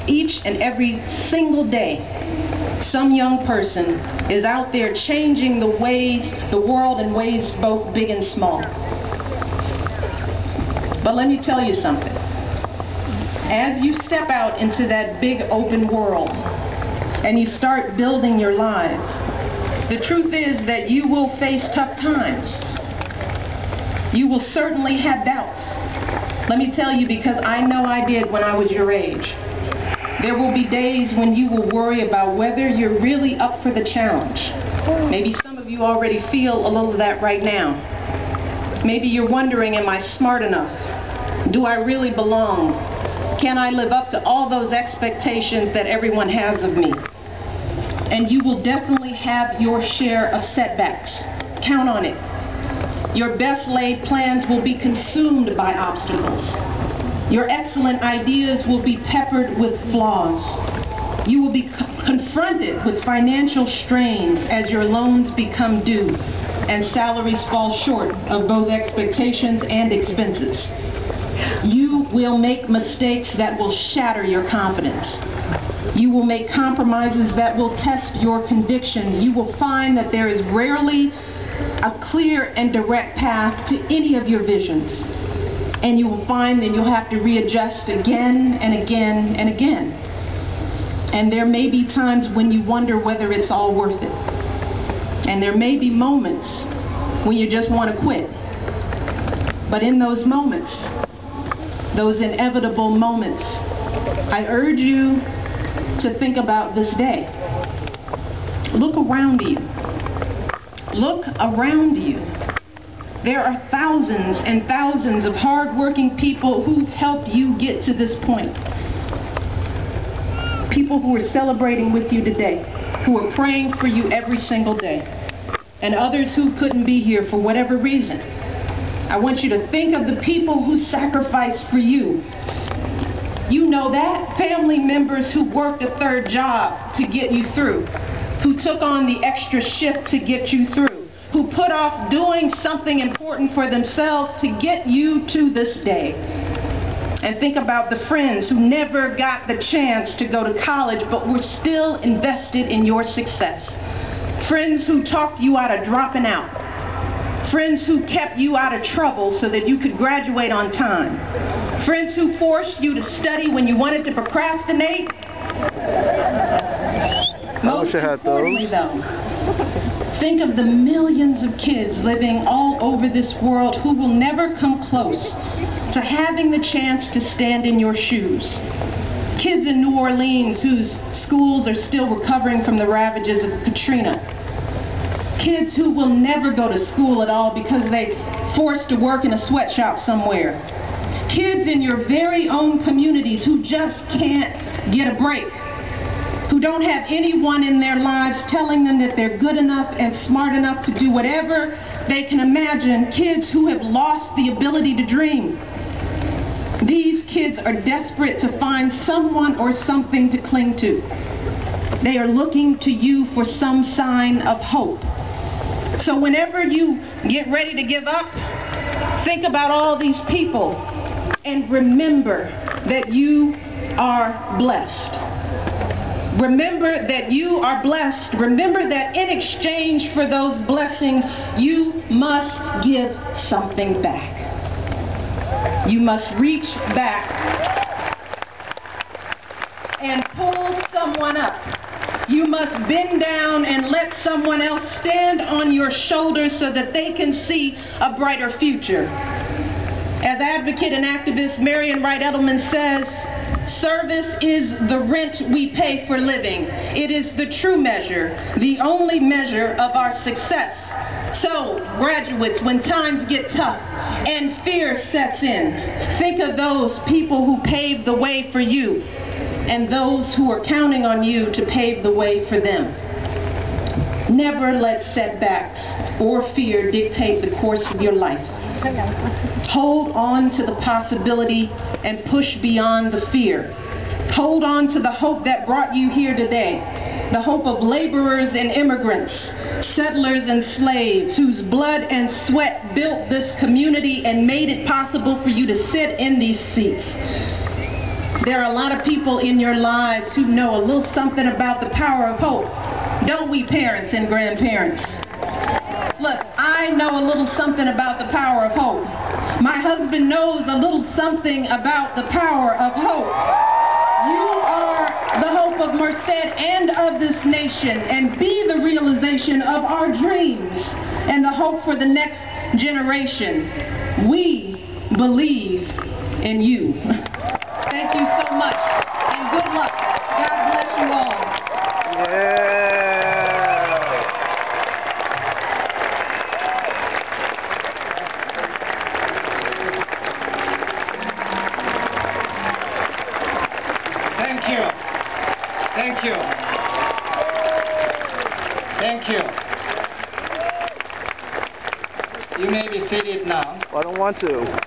Each and every single day, some young person is out there changing the world in ways both big and small. But let me tell you something. As you step out into that big open world and you start building your lives, the truth is that you will face tough times. You will certainly have doubts. Let me tell you, because I know I did when I was your age. There will be days when you will worry about whether you're really up for the challenge. Maybe some of you already feel a little of that right now. Maybe you're wondering, am I smart enough? Do I really belong? Can I live up to all those expectations that everyone has of me? And you will definitely have your share of setbacks. Count on it. Your best laid plans will be consumed by obstacles. Your excellent ideas will be peppered with flaws. You will be confronted with financial strains as your loans become due and salaries fall short of both expectations and expenses. You will make mistakes that will shatter your confidence. You will make compromises that will test your convictions. You will find that there is rarely a clear and direct path to any of your visions. And you will find that you'll have to readjust again and again and again. And there may be times when you wonder whether it's all worth it. And there may be moments when you just want to quit. But in those moments, those inevitable moments, I urge you to think about this day. Look around you. Look around you. There are thousands and thousands of hard-working people who've helped you get to this point. People who are celebrating with you today, who are praying for you every single day, and others who couldn't be here for whatever reason. I want you to think of the people who sacrificed for you. You know that. Family members who worked a third job to get you through, who took on the extra shift to get you through, who put off doing something important for themselves to get you to this day. And think about the friends who never got the chance to go to college but were still invested in your success. Friends who talked you out of dropping out. Friends who kept you out of trouble so that you could graduate on time. Friends who forced you to study when you wanted to procrastinate. Most importantly, though, think of the millions of kids living all over this world who will never come close to having the chance to stand in your shoes. Kids in New Orleans whose schools are still recovering from the ravages of Katrina. Kids who will never go to school at all because they forced to work in a sweatshop somewhere. Kids in your very own communities who just can't get a break, who don't have anyone in their lives telling them that they're good enough and smart enough to do whatever they can imagine. Kids who have lost the ability to dream. These kids are desperate to find someone or something to cling to. They are looking to you for some sign of hope. So whenever you get ready to give up, think about all these people and remember that you are blessed. Remember that you are blessed. Remember that in exchange for those blessings, you must give something back. You must reach back and pull someone up. You must bend down and let someone else stand on your shoulders so that they can see a brighter future. As advocate and activist Marian Wright Edelman says, service is the rent we pay for living. It is the true measure, the only measure of our success. So, graduates, when times get tough and fear sets in, think of those people who paved the way for you and those who are counting on you to pave the way for them. Never let setbacks or fear dictate the course of your life. Hold on to the possibility and push beyond the fear. Hold on to the hope that brought you here today. The hope of laborers and immigrants, settlers and slaves whose blood and sweat built this community and made it possible for you to sit in these seats. There are a lot of people in your lives who know a little something about the power of hope. Don't we, parents and grandparents? Look, I know a little something about the power of hope. My husband knows a little something about the power of hope. You are the hope of Merced and of this nation, and be the realization of our dreams and the hope for the next generation. We believe in you. Thank you so much, and good luck. God bless you all. Thank you. Thank you. Thank you. You may be seated now. I don't want to.